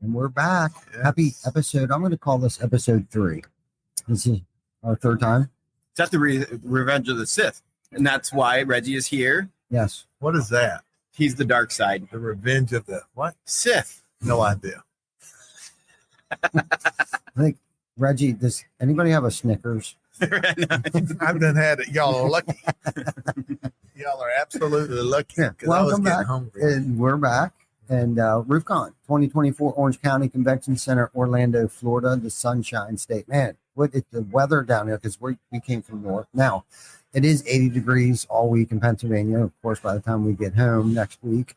And we're back. Yes. Happy episode. I'm going to call this episode 3. This is our 3rd time. It's at the Revenge of the Sith. And that's why Reggie is here. Yes. What is that? He's the dark side. The Revenge of the what? Sith. No idea. I think, Reggie, does anybody have a Snickers? I've done had it. Y'all are lucky. Y'all are absolutely lucky. Yeah. I was Welcome getting back. hungry. And we're back. And RoofCon 2024 Orange County Convention Center, Orlando, Florida, the Sunshine State. Man, what is the weather down here? Because we came from north. Now, it is 80 degrees all week in Pennsylvania. Of course, by the time we get home next week,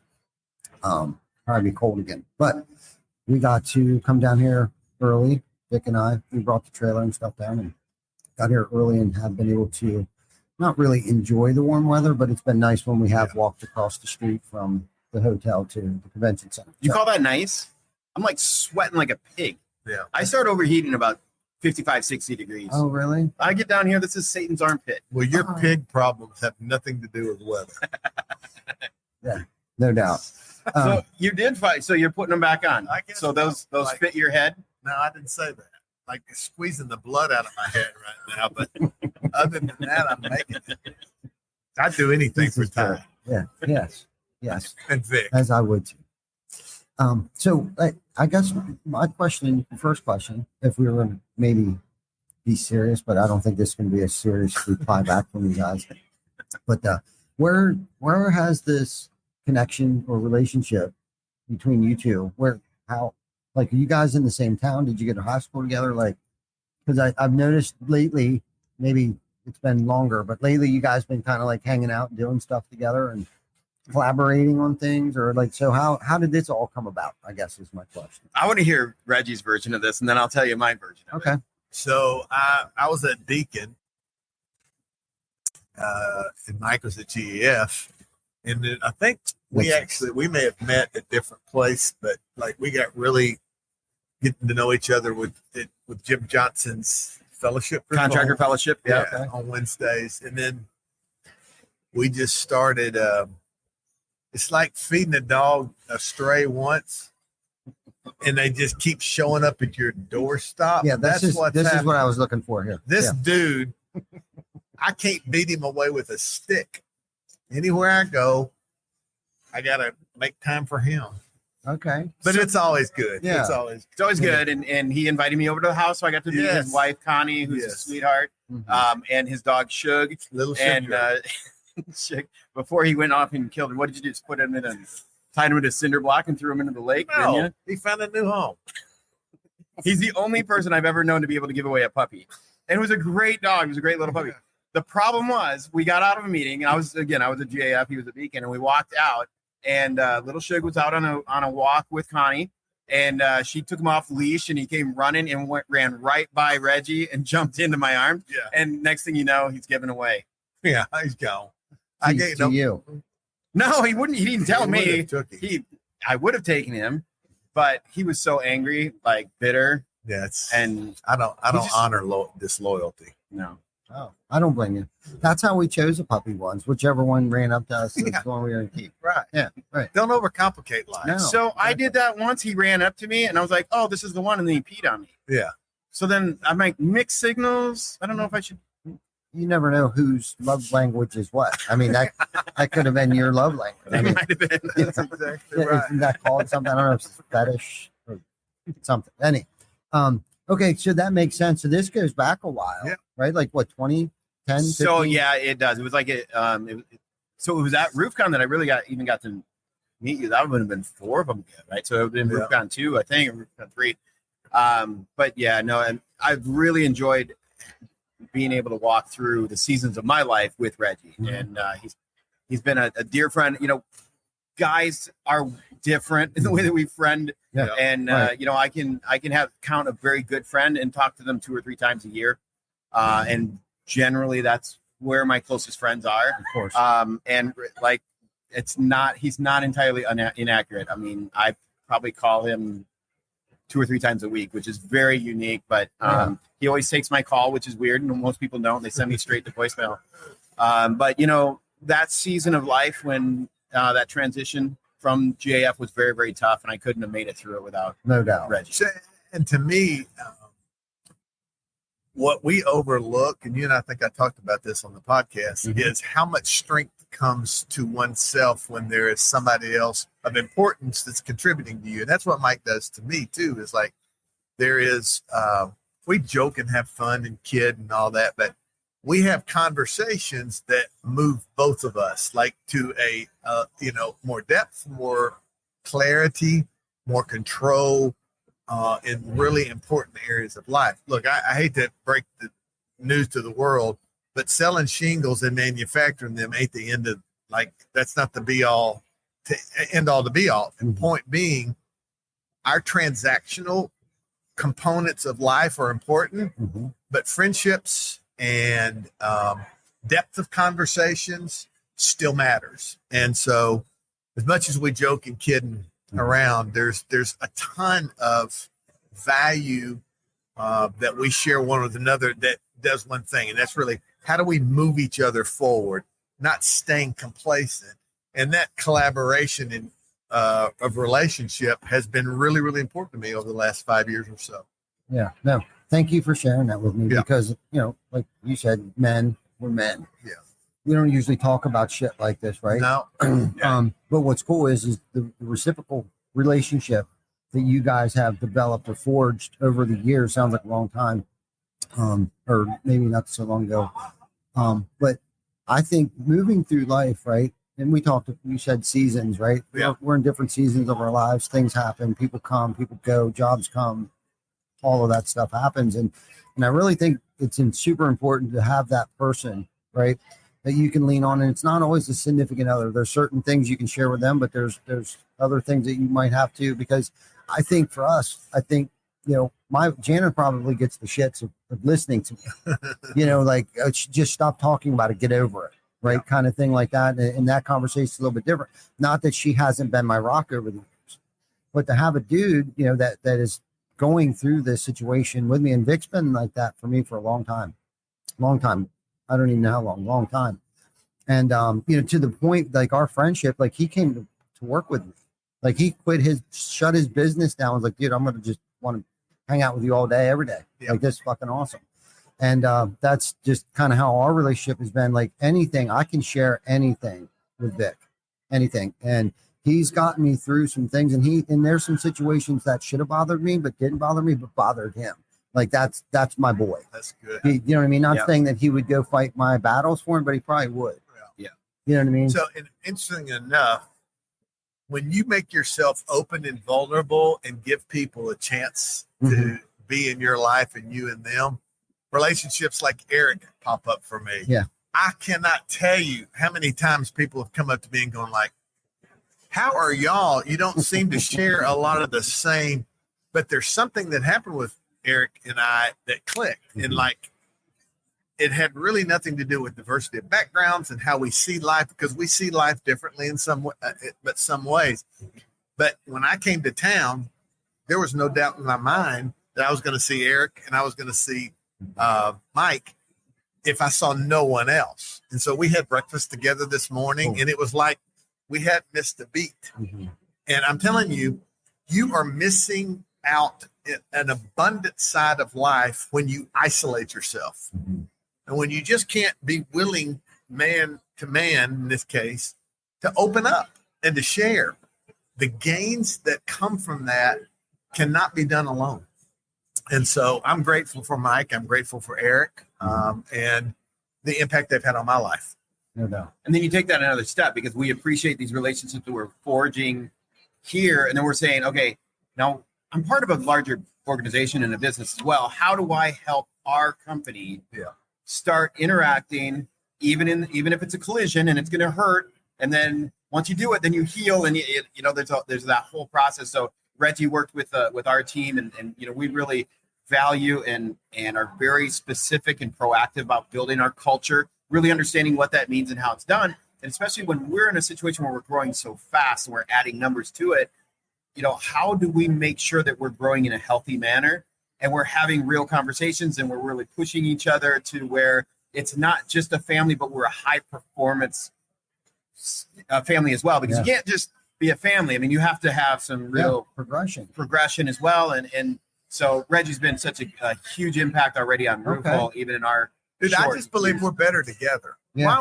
probably be cold again. But we got to come down here early. Vic and I, we brought the trailer and stuff down and got here early and have been able to not really enjoy the warm weather, but it's been nice when we have walked across the street from the hotel to the convention center. You call that nice? I'm like sweating like a pig. Yeah. I start overheating about 55, 60 degrees. Oh, really? I get down here, this is Satan's armpit. Well, your pig problems have nothing to do with weather. Yeah, no doubt. So you did fight. So you're putting them back on. I guess So those like- fit your head. No, I didn't say that. Like it's squeezing the blood out of my head right now. But other than that, I'm making it. I'd do anything This for is time. fair. Yeah. Yes. And Vic. As I would too. So I guess my question, first question, if we were going to maybe be serious, but I don't think this is going to be a serious reply back from you guys. But where has this connection or relationship between you two? How, like, are you guys in the same town? Did you get to high school together? Like, because I've noticed lately, maybe it's been longer, but lately you guys been kind of like hanging out and doing stuff together and collaborating on things, or like, so how did this all come about, I guess is my question. I want to hear Reggie's version of this, and then I'll tell you my version of Okay. So I was at Deacon, and Mike was at GEF, and then I think we may have met at different place, but like we got really getting to know each other with Jim Johnson's fellowship group Contractor fellowship. Yeah. Okay. on Wednesdays, and then we just started. It's like feeding a dog a stray once, and they just keep showing up at your doorstop. Yeah, this is what I was looking for here. This dude, I can't beat him away with a stick. Anywhere I go, I gotta make time for him. Okay. But it's always good. Yeah. It's always good. And he invited me over to the house, so I got to meet his wife, Connie, who's a Yes. sweetheart, Mhm. and his dog, Shug. little And sugar. Shug, before he went off and killed him, what did you do? Just put him tied him in a cinder block and threw him into the lake, didn't No, you? he found a new home. He's the only person I've ever known to be able to give away a puppy. And it was a great dog. It was a great little puppy. The problem was we got out of a meeting, and I was a GAF, he was a Beacon, and we walked out, and little Shug was out on a walk with Connie, and she took him off the leash, and he came running and ran right by Reggie and jumped into my arms. Yeah. And next thing you know, he's given away. Yeah, he's gone. I gave to him. you. No, he wouldn't. He didn't tell He me. would've took him. I would have taken him, but he was so angry, like bitter, Yeah, it's, and I don't just- honor disloyalty. no. Oh, I don't blame you. That's how we chose the puppy ones. Whichever one ran up to us is Yeah. the one we were going to keep. Right. Yeah, right. Don't overcomplicate life. No. So I did that once. He ran up to me, and I was like, "Oh, this is the one," and then he peed on me. Yeah. So then I'm like, mixed signals. I don't know if I should. You never know whose love language is what. I mean, that could have been your love language. I It mean, might have been. That's exactly right. isn't that called something? I don't know if it's fetish or something. Okay, so that makes sense. So this goes back a while, Yeah. right? Like what, 2010? So yeah, it does. It was like so it was at RoofCon that I really got to meet you. That would have been 4 of them, right? So it would have been Yeah. RoofCon 2, I think, or RoofCon 3. But yeah, no, and I've really enjoyed being able to walk through the seasons of my life with Reggie, Mhm. and he's been a dear friend. You know, guys are different in the way that we friend, Yeah. and Right. I can count a very good friend and talk to them 2 or 3 times a year, and generally that's where my closest friends are. Of course. And like, he's not entirely inaccurate. I mean, I probably call him 2 or 3 times a week, which is very unique, but he always takes my call, which is weird. And most people don't, they send me straight to voicemail. But you know, that season of life when that transition from GAF was very, very tough, and I couldn't have made it through it without No doubt. Reggie. So, and to me, what we overlook, and you and I think I talked about this on the podcast, is how much strength comes to oneself when there is somebody else of importance that's contributing to you. And that's what Mike does to me too, is like, there is, we joke and have fun and kid and all that, but we have conversations that move both of us, like to a, more depth, more clarity, more control, in really important areas of life. Look, I hate to break the news to the world, but selling shingles and manufacturing them ain't the end of, like, that's not the be all to end all to be all. And point being, our transactional components of life are important, but friendships and depth of conversations still matters. And so as much as we joke and kid around, there's a ton of value that we share one with another that does one thing, and that's really, how do we move each other forward, not staying complacent. And that collaboration and of relationship has been really, really important to me over the last 5 years or so. Yeah, no, thank you for sharing that with me, because, like you said, we're men. Yeah. We don't usually talk about shit like this, right? No. But what's cool is the reciprocal relationship that you guys have developed or forged over the years. Sounds like a long time, or maybe not so long ago. But I think moving through life, right? And you said seasons, right? Yeah. We're in different seasons of our lives. Things happen, people come, people go, jobs come, all of that stuff happens. And I really think it's super important to have that person, right, that you can lean on. And it's not always a significant other. There's certain things you can share with them, but there's other things that you might have to, because I think for us, my Janet probably gets the shits of listening to me, like, just stop talking about it, get over it, right? Kind of thing like that. And that conversation is a little bit different. Not that she hasn't been my rock over the years, but to have a dude, that is going through this situation with me. And Vic's been like that for me for a long time. I don't even know how long time. And, to the point, like our friendship, like he came to work with me. Like he shut his business down. I was like, dude, I'm going to just want to hang out with you all day, every day. Yeah. Like, this is fucking awesome. And that's just kind of how our relationship has been. Like, anything, I can share anything with Vic, anything. And he's gotten me through some things, and there's some situations that should have bothered me, but didn't bother me, but bothered him. Like, that's my boy. That's good. You know what I mean? Not saying that he would go fight my battles for him, but he probably would. Yeah. You know what I mean? So, and interesting enough, when you make yourself open and vulnerable and give people a chance to be in your life and you and them, relationships like Eric pop up for me. Yeah. I cannot tell you how many times people have come up to me and gone like, how are y'all? You don't seem to share a lot of the same, but there's something that happened with Eric and I that clicked. And like, it had really nothing to do with diversity of backgrounds and how we see life, because we see life differently in some ways. But when I came to town, there was no doubt in my mind that I was going to see Eric and I was going to see Mike if I saw no one else. And so we had breakfast together this morning, and it was like we hadn't missed a beat. And I'm telling you, you are missing out an abundant side of life when you isolate yourself. And when you just can't be willing, man to man, in this case, to open up and to share. The gains that come from that cannot be done alone. And so I'm grateful for Mike. I'm grateful for Eric, and the impact they've had on my life. No doubt. And then you take that another step, because we appreciate these relationships that we're forging here. And then we're saying, okay, now I'm part of a larger organization and a business as well. How do I help our company start interacting, even if it's a collision and it's going to hurt? And then once you do it, then you heal, and there's that whole process. So Reggie worked with our team, and we really value and are very specific and proactive about building our culture, really understanding what that means and how it's done. And especially when we're in a situation where we're growing so fast and we're adding numbers to it, how do we make sure that we're growing in a healthy manner and we're having real conversations and we're really pushing each other to where it's not just a family, but we're a high performance family as well, because you can't just be a family. I mean, you have to have some real progression as well. And so Reggie's been such a huge impact already on RoofCon, even in our Dude, I just believe we're better together. Yeah.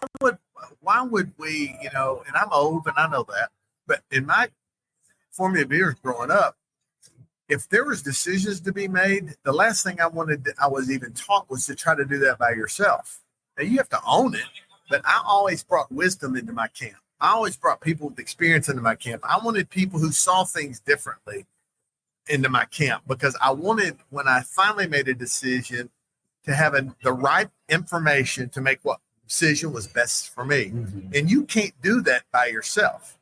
Why would we, and I'm old and I know that, but in my formative years growing up, if there was decisions to be made, the last thing I was even taught was to try to do that by yourself. Now you have to own it, but I always brought wisdom into my camp. I always brought people with experience into my camp. I wanted people who saw things differently into my camp because I wanted, when I finally made a decision, to have the right information to make what decision was best for me. Mm-hmm. And you can't do that by yourself.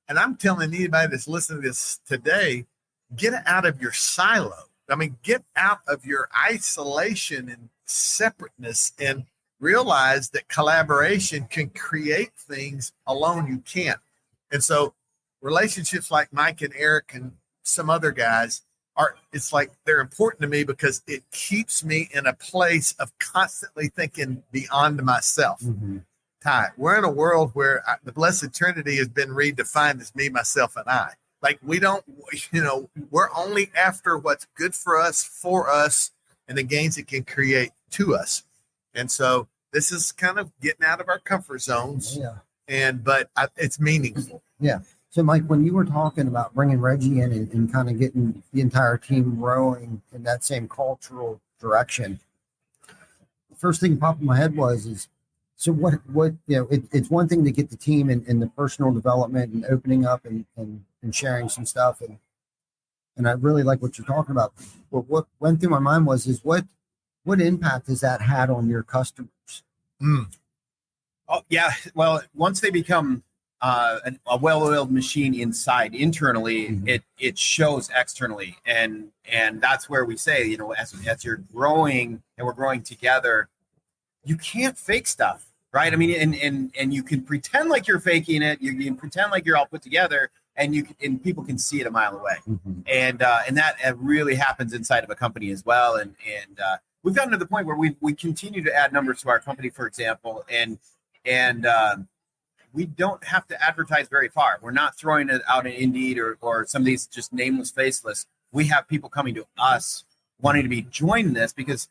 And I'm telling anybody that's listening to this today, get out of your silo. I mean, get out of your isolation and separateness and realize that collaboration can create things alone you can't. And so relationships like Mike and Eric and some other guys it's like they're important to me because it keeps me in a place of constantly thinking beyond myself. Mm-hmm. Ty, we're in a world where the Blessed Trinity has been redefined as me, myself, and I. Like we don't, we're only after what's good for us, and the gains it can create to us. And so this is kind of getting out of our comfort zones. Yeah. But it's meaningful. Yeah. So, Mike, when you were talking about bringing Reggie in and kind of getting the entire team rowing in that same cultural direction, the first thing that popped in my head was so what it's one thing to get the team in the personal development and opening up and sharing some stuff. And I really like what you're talking about. But what went through my mind was what impact has that had on your customers? Oh, yeah. Well, once they become a well-oiled machine internally, mm-hmm. it shows externally, and that's where we say, as you're growing and we're growing together, you can't fake stuff, right? I mean, and you can pretend like you're faking it, you can pretend like you're all put together, and people can see it a mile away, mm-hmm. and that really happens inside of a company as well, and we've gotten to the point where we continue to add numbers to our company, for example, and we don't have to advertise very far. We're not throwing it out in Indeed or some of these just nameless, faceless. We have people coming to us wanting to be joined in this because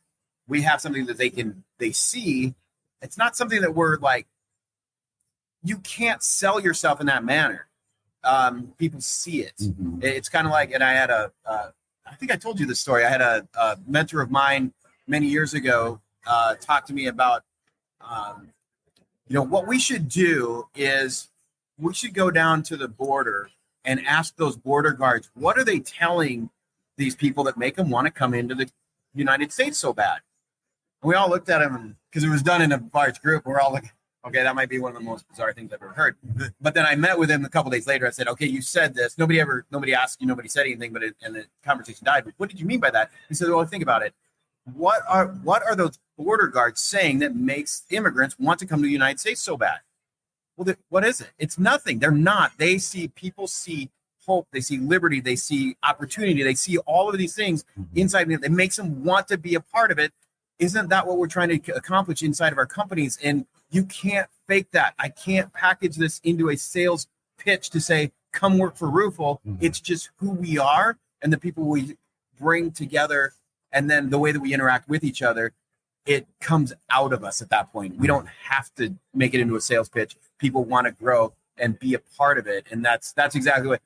we have something that they see. It's not something that we're like, you can't sell yourself in that manner. People see it. Mm-hmm. It's kind of like, and I had I think I told you this story. I had a mentor of mine many years ago talk to me about, what we should do is we should go down to the border and ask those border guards, what are they telling these people that make them want to come into the United States so bad? And we all looked at him because it was done in a large group. We're all like, okay, that might be one of the most bizarre things I've ever heard. But then I met with him a couple days later. I said, okay, you said this. Nobody asked you, nobody said anything, and the conversation died. But what did you mean by that? He said, well, think about it. What are those border guards saying that makes immigrants want to come to the United States so bad? Well, what is it? It's nothing. They're not. People see hope. They see liberty. They see opportunity. They see all of these things inside them that makes them want to be a part of it. Isn't that what we're trying to accomplish inside of our companies? And you can't fake that. I can't package this into a sales pitch to say, come work for Roofle. It's just who we are and the people we bring together. And then the way that we interact with each other, it comes out of us at that point. We don't have to make it into a sales pitch. People want to grow and be a part of it. And that's exactly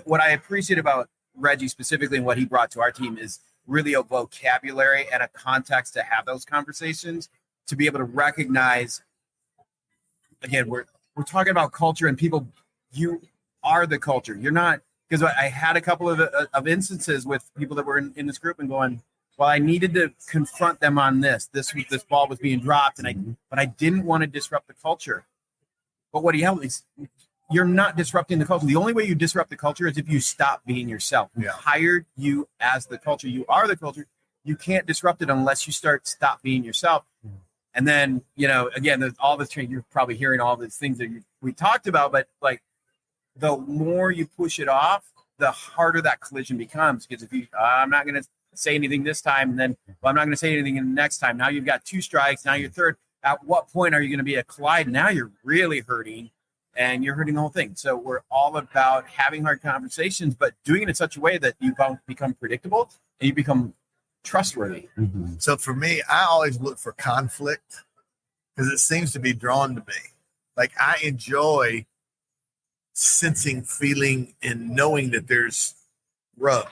what I appreciate about Reggie specifically and what he brought to our team is really a vocabulary and a context to have those conversations, to be able to recognize, again, we're talking about culture and people, you are the culture. You're not, because I had a couple of instances with people that were in this group and going, well, I needed to confront them on this ball was being dropped, but I didn't want to disrupt the culture. But what he held is, you're not disrupting the culture. The only way you disrupt the culture is if you stop being yourself. We hired you as the culture. You are the culture. You can't disrupt it unless you stop being yourself. And then, again, there's all this, you're probably hearing all these things that we talked about, but like the more you push it off, the harder that collision becomes. Because if I'm not going to say anything this time, and then I'm not going to say anything in the next time. Now you've got two strikes. Now you're third. At what point are you going to be a collide? Now you're really hurting. and you're hurting the whole thing. So we're all about having hard conversations, but doing it in such a way that you become predictable and you become trustworthy. Mm-hmm. So for me, I always look for conflict because it seems to be drawn to me. Like I enjoy sensing, feeling, and knowing that there's rub,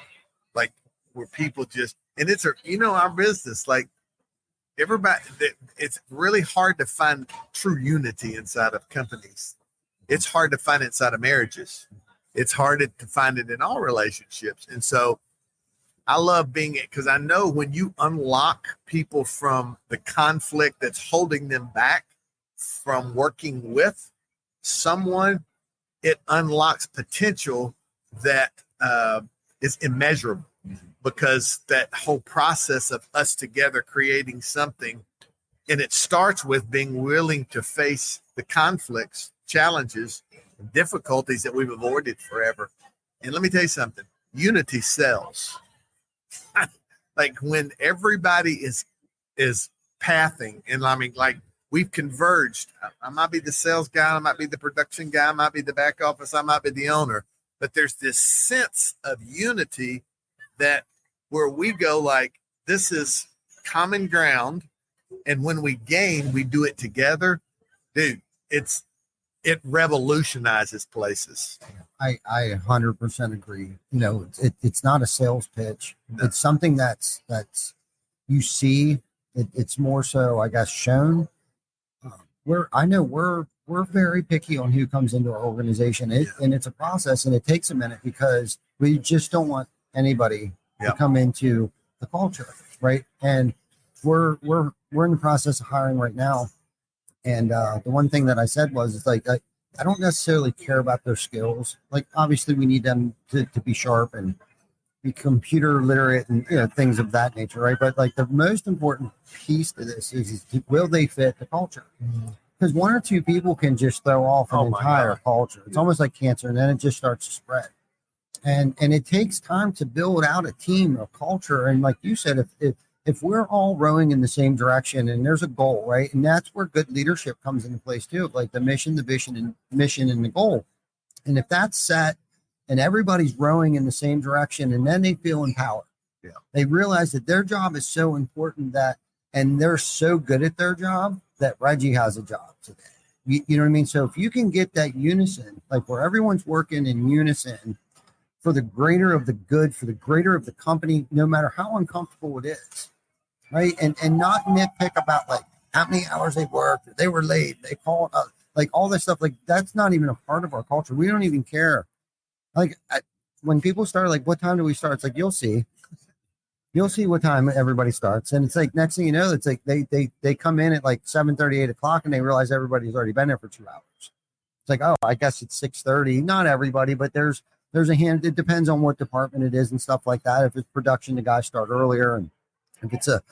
like where people just, and it's our business, like everybody, it's really hard to find true unity inside of companies. It's hard to find inside of marriages. It's hard to find it in all relationships. And so I love being it because I know when you unlock people from the conflict that's holding them back from working with someone, it unlocks potential that is immeasurable, because that whole process of us together creating something, and it starts with being willing to face the conflicts, challenges, and difficulties that we've avoided forever. And let me tell you something, unity sells. Like when everybody is pathing, and I mean, like we've converged. I might be the sales guy, I might be the production guy, I might be the back office, I might be the owner, but there's this sense of unity that where we go like, this is common ground. And when we gain, we do it together. Dude, it revolutionizes places. I 100% agree. It's not a sales pitch. No. It's something that's you see. It's more so, I guess, shown. We're very picky on who comes into our organization, and it's a process, and it takes a minute because we just don't want anybody to come into the culture, right? And we're in the process of hiring right now, and the one thing that I said was, it's like I don't necessarily care about their skills. Like obviously we need them to be sharp and be computer literate and things of that nature, right? But like the most important piece to this is will they fit the culture? Because one or two people can just throw off an entire culture. It's almost like cancer, and then it just starts to spread. And it takes time to build out a team, a culture. And like you said, if we're all rowing in the same direction and there's a goal, right? And that's where good leadership comes into place too, like the mission, the vision, and the goal. And if that's set and everybody's rowing in the same direction, and then they feel empowered. Yeah. They realize that their job is so important and they're so good at their job that Reggie has a job today. You know what I mean? So if you can get that unison, like where everyone's working in unison for the greater of the good, for the greater of the company, no matter how uncomfortable it is, right? And not nitpick about like how many hours they worked, or they were late, they called, like all this stuff. Like that's not even a part of our culture. We don't even care. Like when people start, like, what time do we start? It's like, you'll see what time everybody starts. And it's like, next thing you know, it's like they come in at like 7:30, 8 o'clock, and they realize everybody's already been there for 2 hours. It's like, oh, I guess it's 6:30. Not everybody, but there's a hand. It depends on what department it is and stuff like that. If it's production, the guys start earlier, and if it's a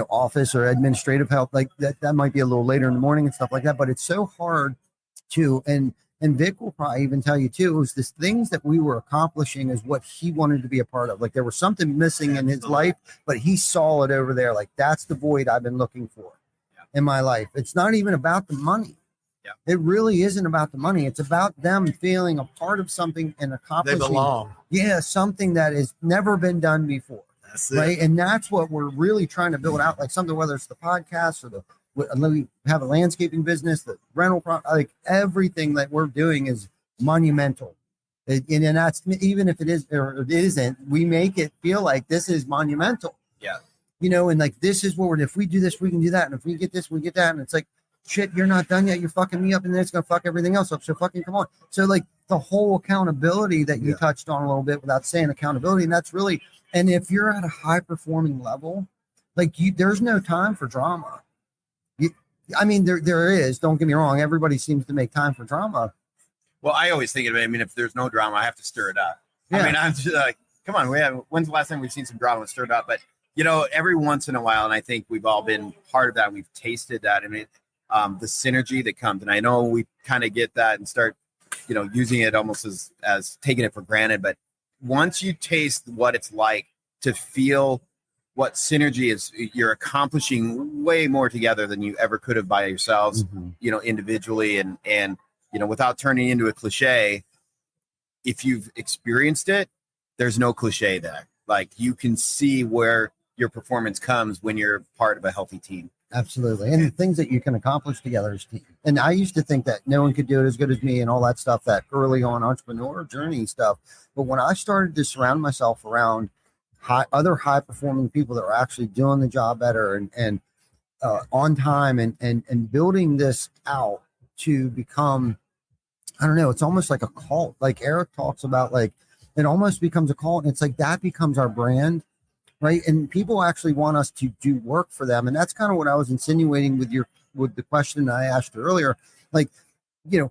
office or administrative help, like that might be a little later in the morning and stuff like that. But it's so hard to, and Vic will probably even tell you too, it was this things that we were accomplishing is what he wanted to be a part of. Like there was something missing in his life, but he saw it over there. Like that's the void I've been looking for in my life. It's not even about the money. Yeah. It really isn't about the money. It's about them feeling a part of something and accomplishing. They belong. Yeah, something that has never been done before. That's it. Right. And that's what we're really trying to build out, like something, whether it's the podcast or we have a landscaping business, the rental, like everything that we're doing is monumental. And that's, even if it is or it isn't, we make it feel like this is monumental. Yeah. And like, this is what if we do this, we can do that. And if we get this, we get that. And it's like, shit, you're not done yet. You're fucking me up, and then it's going to fuck everything else up. So fucking come on. So like the whole accountability that you touched on a little bit without saying accountability. And that's really, and if you're at a high performing level, like there's no time for drama. I mean, there is, don't get me wrong. Everybody seems to make time for drama. Well, I always think of it. I mean, if there's no drama, I have to stir it up. Yeah. I mean, I'm just like, come on, when's the last time we've seen some drama and stirred up? But every once in a while, and I think we've all been part of that. We've tasted that. I mean, the synergy that comes, and I know we kind of get that and start, using it almost as taking it for granted. But once you taste what it's like to feel what synergy is, you're accomplishing way more together than you ever could have by yourselves, individually. And without turning into a cliche, if you've experienced it, there's no cliche there. Like, you can see where your performance comes when you're part of a healthy team. Absolutely. And the things that you can accomplish together as a team. And I used to think that no one could do it as good as me and all that stuff, that early on entrepreneur journey stuff. But when I started to surround myself around other high performing people that were actually doing the job better and on time and building this out to become, I don't know, it's almost like a cult. Like Eric talks about, like, it almost becomes a cult. And it's like that becomes our brand. Right. And people actually want us to do work for them. And that's kind of what I was insinuating with the question I asked earlier. Like, the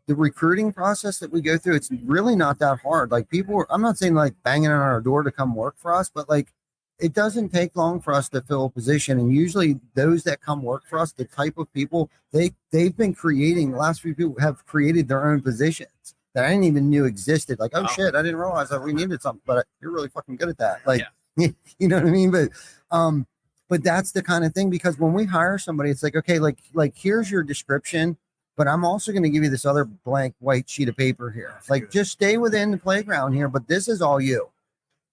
recruiting process that we go through, it's really not that hard. Like, I'm not saying like banging on our door to come work for us, but like, it doesn't take long for us to fill a position. And usually those that come work for us, the type of people they've been creating, the last few people have created their own positions that I didn't even knew existed. Like, oh shit, I didn't realize that we needed something, but you're really fucking good at that. Like, you know what I mean? But that's the kind of thing, because when we hire somebody, it's like, okay, like here's your description, but I'm also going to give you this other blank white sheet of paper here. Like, just stay within the playground here, but this is all you.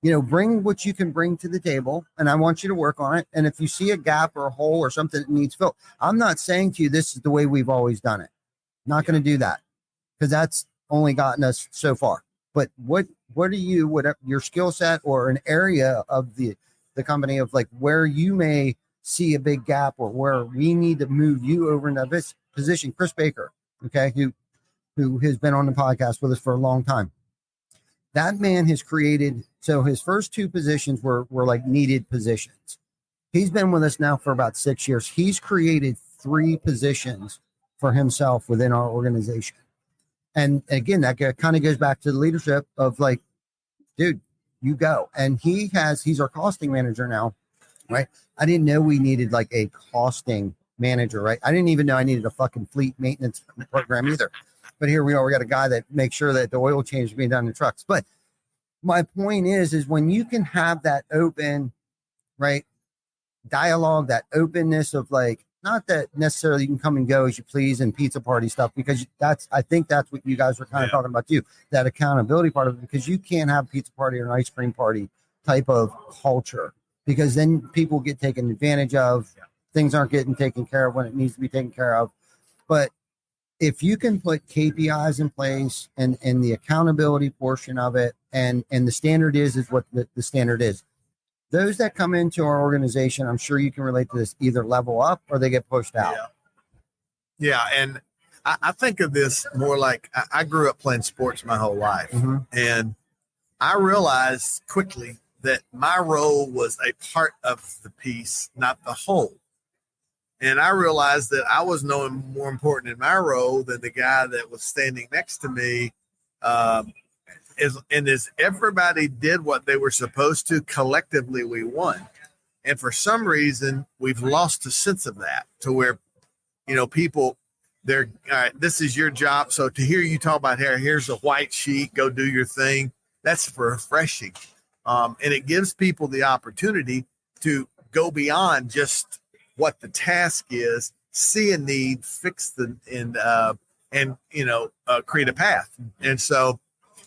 Bring what you can bring to the table, and I want you to work on it. And if you see a gap or a hole or something that needs filled, I'm not saying to you, this is the way we've always done it. Not going to do that, because that's only gotten us so far. But what are your skill set or an area of the company of like where you may see a big gap or where we need to move you over into this position? Chris Baker, okay, who has been on the podcast with us for a long time. That man has created, so his first two positions were like needed positions. He's been with us now for about 6 years. He's created 3 positions for himself within our organization. And again, that kind of goes back to the leadership of like, dude, you go. And he's our costing manager now, right? I didn't know we needed like a costing manager, right? I didn't even know I needed a fucking fleet maintenance program either. But here we are. We got a guy that makes sure that the oil change is being done in trucks. But my point is when you can have that open, right, dialogue, that openness of like, not that necessarily you can come and go as you please and pizza party stuff, because I think that's what you guys were kind of talking about too, that accountability part of it, because you can't have a pizza party or an ice cream party type of culture, because then people get taken advantage of. Things aren't getting taken care of when it needs to be taken care of. But if you can put KPIs in place and the accountability portion of it, and the standard is what the standard is. Those that come into our organization, I'm sure you can relate to this, either level up or they get pushed out. Yeah. And I think of this more like I grew up playing sports my whole life. Mm-hmm. And I realized quickly that my role was a part of the piece, not the whole. And I realized that I was no more important in my role than the guy that was standing next to me. As everybody did what they were supposed to, collectively we won. And for some reason, we've lost a sense of that, to where, people, they're, all right, this is your job. So to hear you talk about here's a white sheet, go do your thing. That's refreshing. And it gives people the opportunity to go beyond just what the task is, see a need, fix and create a path. And so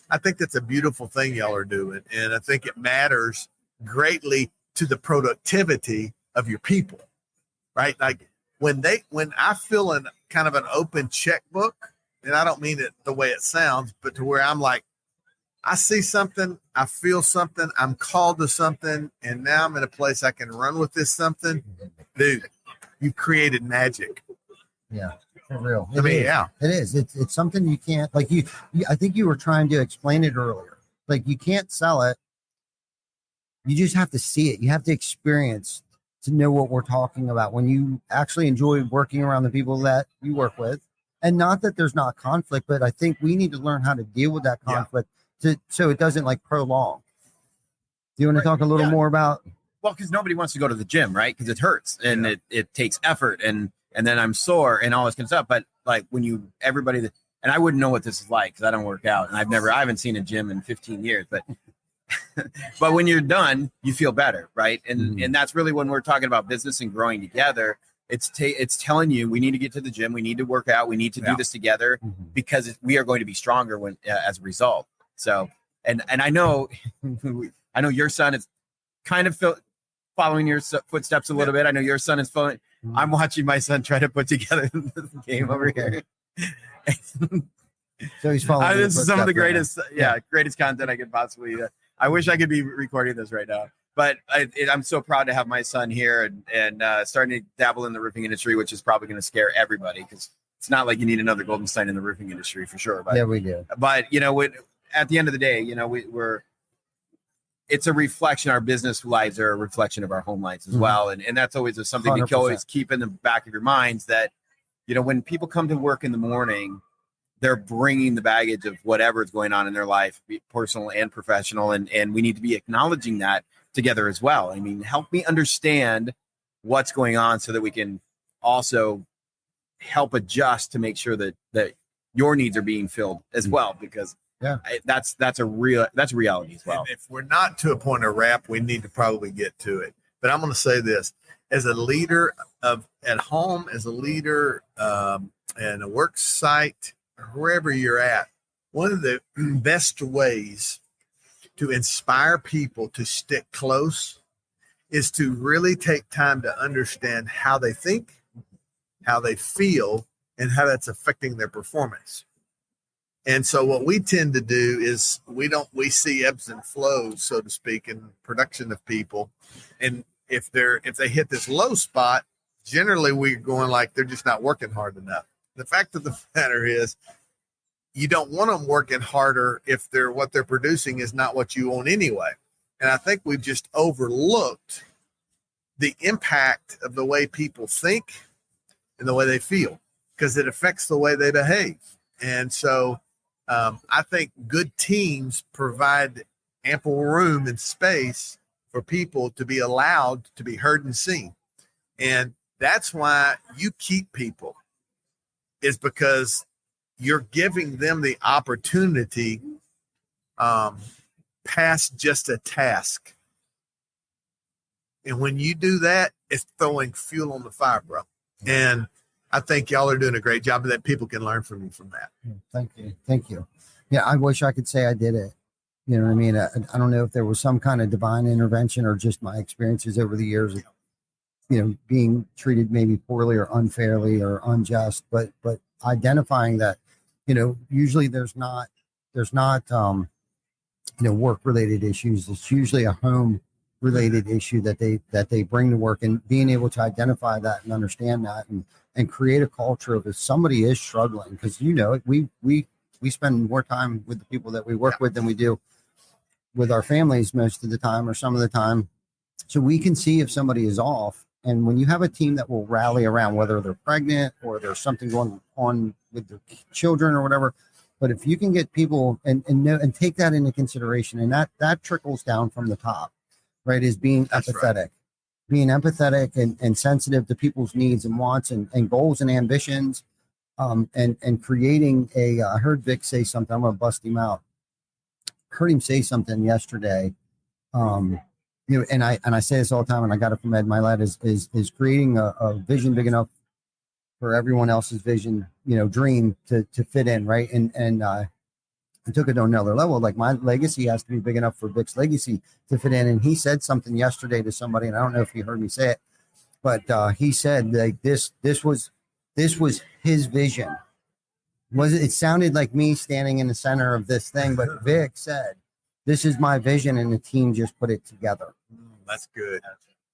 I think that's a beautiful thing y'all are doing. And I think it matters greatly to the productivity of your people, right? Like when I fill in kind of an open checkbook, and I don't mean it the way it sounds, but to where I'm like, I see something, I feel something, I'm called to something, and now I'm in a place I can run with this something. Dude, you've created magic. Yeah. For real. It is. It's something you can't, like you, I think you were trying to explain it earlier. Like, you can't sell it. You just have to see it. You have to experience to know what we're talking about when you actually enjoy working around the people that you work with. And not that there's not conflict, but I think we need to learn how to deal with that conflict so it doesn't like prolong. Do you want to talk a little more about? Well, because nobody wants to go to the gym, right? Because it hurts and it takes effort and then I'm sore and all this kind of stuff. But like when and I wouldn't know what this is like because I don't work out and I haven't seen a gym in 15 years, but but when you're done, you feel better, right? And that's really when we're talking about business and growing together. it's telling you we need to get to the gym, we need to work out, we need to do this together because we are going to be stronger when as a result. So, and I know, I know your son is kind of following your footsteps a little bit. I know your son is following. I'm watching my son try to put together the game over here. So he's following. This is some of the greatest, greatest content I could possibly. I wish I could be recording this right now, but I'm so proud to have my son here and starting to dabble in the roofing industry, which is probably going to scare everybody because it's not like you need another Goldenstein in the roofing industry for sure. But yeah, we do. But at the end of the day, we're. It's a reflection. Our business lives are a reflection of our home lives as well, and that's always something 100%. to always keep in the back of your minds that when people come to work in the morning, they're bringing the baggage of whatever is going on in their life, be personal and professional, and we need to be acknowledging that together as well. I mean, help me understand what's going on so that we can also help adjust to make sure that your needs are being filled as well, because that's reality as well. And if we're not to a point of wrap, we need to probably get to it. But I'm going to say this: as a leader at home, as a leader in a work site, or wherever you're at, one of the best ways to inspire people to stick close is to really take time to understand how they think, how they feel, and how that's affecting their performance. And so what we tend to do is we see ebbs and flows, so to speak, in production of people. And if they hit this low spot, generally we're going like they're just not working hard enough. The fact of the matter is you don't want them working harder if what they're producing is not what you want anyway. And I think we've just overlooked the impact of the way people think and the way they feel, because it affects the way they behave. And so I think good teams provide ample room and space for people to be allowed to be heard and seen. And that's why you keep people, is because you're giving them the opportunity past just a task. And when you do that, it's throwing fuel on the fire, bro. And I think y'all are doing a great job, and that people can learn from you from that. Thank you. Yeah, I wish I could say I did it. You know what I mean? I don't know if there was some kind of divine intervention or just my experiences over the years of, being treated maybe poorly or unfairly or unjust, but identifying that, usually there's not work related issues. It's usually a home related issue that they bring to work, and being able to identify that and understand that and create a culture of if somebody is struggling, because we spend more time with the people that we work with than we do with our families most of the time or some of the time. So we can see if somebody is off. And when you have a team that will rally around, whether they're pregnant or there's something going on with their children or whatever, but if you can get people and take that into consideration, and that trickles down from the top, right, is being empathetic. Right. Being empathetic and sensitive to people's needs and wants and goals and ambitions, and creating I heard Vic say something. I'm going to bust him out. Heard him say something yesterday. And I say this all the time, and I got it from Ed Milet, is creating a vision big enough for everyone else's vision, dream to fit in, right? And I took it to another level. Like, my legacy has to be big enough for Vic's legacy to fit in. And he said something yesterday to somebody, and I don't know if he heard me say it, but he said like this was his vision. It sounded like me standing in the center of this thing, but Vic said, "This is my vision," and the team just put it together. That's good.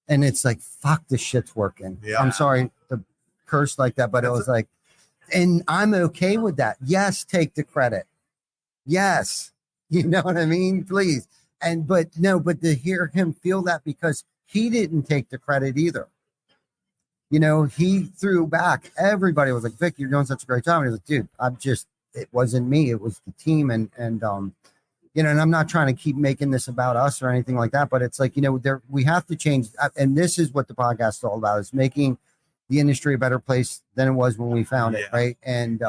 And it's like, fuck, this shit's working. Yeah. I'm sorry to curse like that, but it was like, and I'm okay with that. Yes, take the credit. Yes. You know what I mean? Please. But to hear him feel that, because he didn't take the credit either. He threw back. Everybody was like, "Vic, you're doing such a great job." And he was like, "Dude, it wasn't me. It was the team." And and I'm not trying to keep making this about us or anything like that, but it's like, we have to change. And this is what the podcast is all about, is making the industry a better place than it was when we found it. Right. And,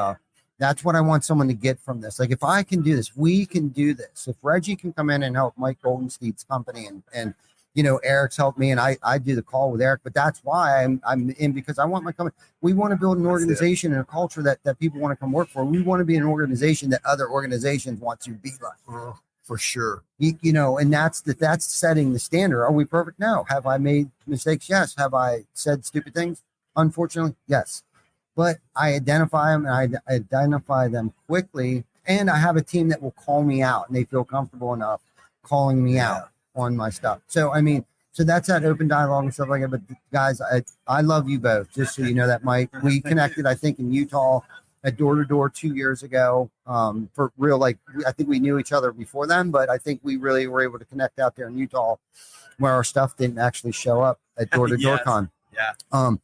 that's what I want someone to get from this. Like, if I can do this, we can do this. If Reggie can come in and help Mike Goldensteed's company and Eric's helped me, and I do the call with Eric, but that's why I'm in, because I want my company. We want to build an organization and a culture that people want to come work for. We want to be an organization that other organizations want to be like. For sure. And that's setting the standard. Are we perfect? No. Have I made mistakes? Yes. Have I said stupid things? Unfortunately, yes. But I identify them, and I identify them quickly, and I have a team that will call me out, and they feel comfortable enough calling me out on my stuff. So so that's that open dialogue and stuff like that. But guys, I love you both. Just so you know that, Mike, we connected, I think, in Utah at Door to Door 2 years ago. For real, I think we knew each other before then, but I think we really were able to connect out there in Utah, where our stuff didn't actually show up at Door to Door Con. Yeah.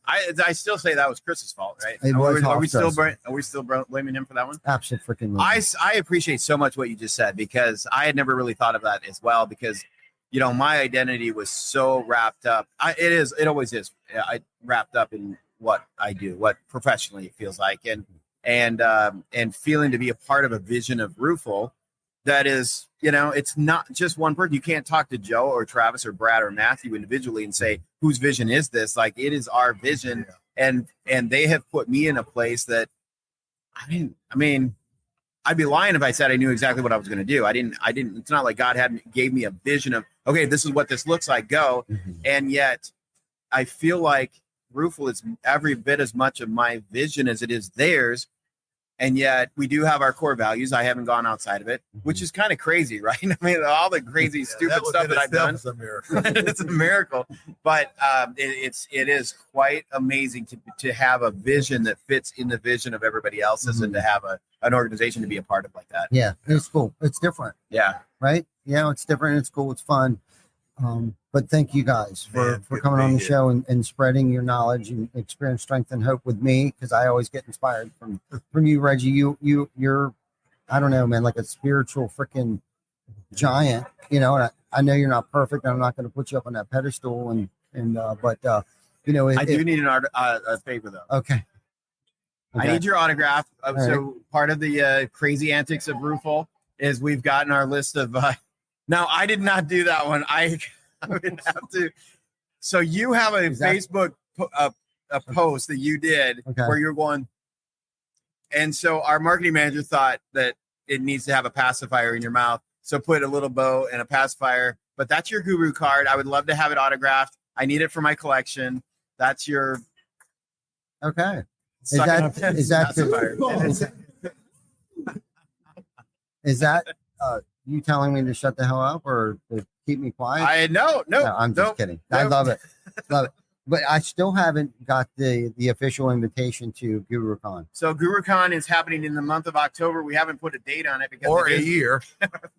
I still say that was Chris's fault, right? Are we still blaming him for that one? Absolutely. I appreciate so much what you just said, because I had never really thought of that as well, because my identity was so wrapped up. It always is. I wrapped up in what I do, what professionally it feels like, and feeling to be a part of a vision of Roofle that is, it's not just one person. You can't talk to Joe or Travis or Brad or Matthew individually and say, whose vision is this? Like, it is our vision. And they have put me in a place that I'd be lying if I said I knew exactly what I was going to do. I didn't, it's not like God gave me a vision of, okay, this is what this looks like, go. Mm-hmm. And yet I feel like Roofle is every bit as much of my vision as it is theirs. And yet we do have our core values. I haven't gone outside of it, which is kind of crazy, right? I mean, all the crazy, stupid stuff that I've done. It's a miracle. But it is quite amazing to have a vision that fits in the vision of everybody else's, and to have an organization to be a part of like that. Yeah, it's cool. It's different. Yeah. Right? It's different. It's cool. It's fun. But thank you guys for coming on the show and spreading your knowledge and experience, strength, and hope with me, because I always get inspired from you, Reggie. You're, I don't know, man, like a spiritual freaking giant, and I know you're not perfect. I'm not going to put you up on that pedestal, but I do need a favor though. Okay. I need your autograph. So part of the crazy antics of Roofle is we've gotten our list of. Now, I did not do that one. I would have to. So you have a Facebook a post that you did where you're going. And so our marketing manager thought that it needs to have a pacifier in your mouth. So put a little bow and a pacifier. But that's your guru card. I would love to have it autographed. I need it for my collection. That's your. Okay. Is that you telling me to shut the hell up or to keep me quiet? No, I'm just kidding. I love it. But I still haven't got the official invitation to GuruCon. So GuruCon is happening in the month of October. We haven't put a date on it because a year.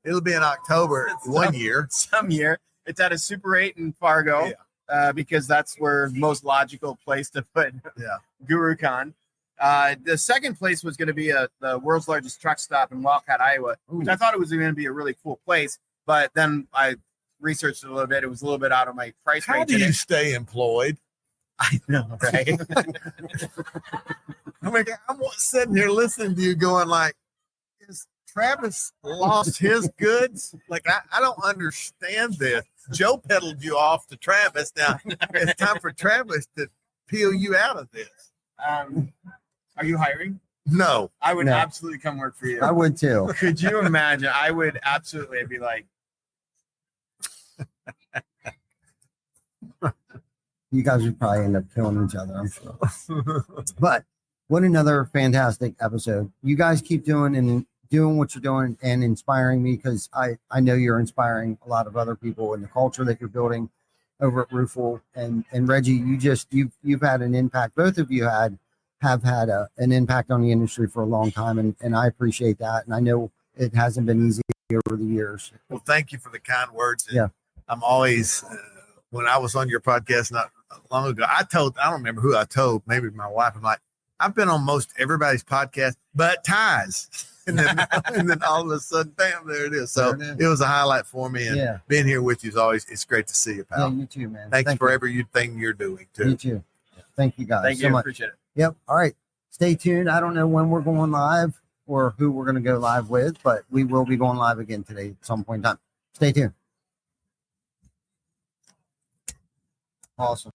It'll be in October. One year. Some year. It's at a Super 8 in Fargo. Because that's where most logical place to put GuruCon. The second place was going to be the world's largest truck stop in Wildcat, Iowa, which I thought it was going to be a really cool place. But then I researched it a little bit. It was a little bit out of my price range. How do you stay employed? I know, right? I'm sitting here listening to you going like, is Travis lost his goods? Like, I don't understand this. Joe peddled you off to Travis. Now it's time for Travis to peel you out of this. Are you hiring? No. I would absolutely come work for you. I would too. Could you imagine? I would absolutely be like, you guys would probably end up killing each other, I'm sure. But what another fantastic episode. You guys keep doing what you're doing and inspiring me, because I know you're inspiring a lot of other people in the culture that you're building over at Roofle. And Reggie, you've had an impact. Both of you have had an impact on the industry for a long time, and I appreciate that. And I know it hasn't been easy over the years. Well, thank you for the kind words. I'm always when I was on your podcast not long ago, I don't remember who I told, maybe my wife. I'm like, I've been on most everybody's podcast but Ty's. And then all of a sudden, bam, there it is. So it was a highlight for me. And being here with you is always, it's great to see you, pal. Yeah, you too, man. Thank you for everything you're doing, too. You too. Thank you, guys. Thank you. Appreciate it. Yep. All right. Stay tuned. I don't know when we're going live or who we're going to go live with, but we will be going live again today at some point in time. Stay tuned. Awesome.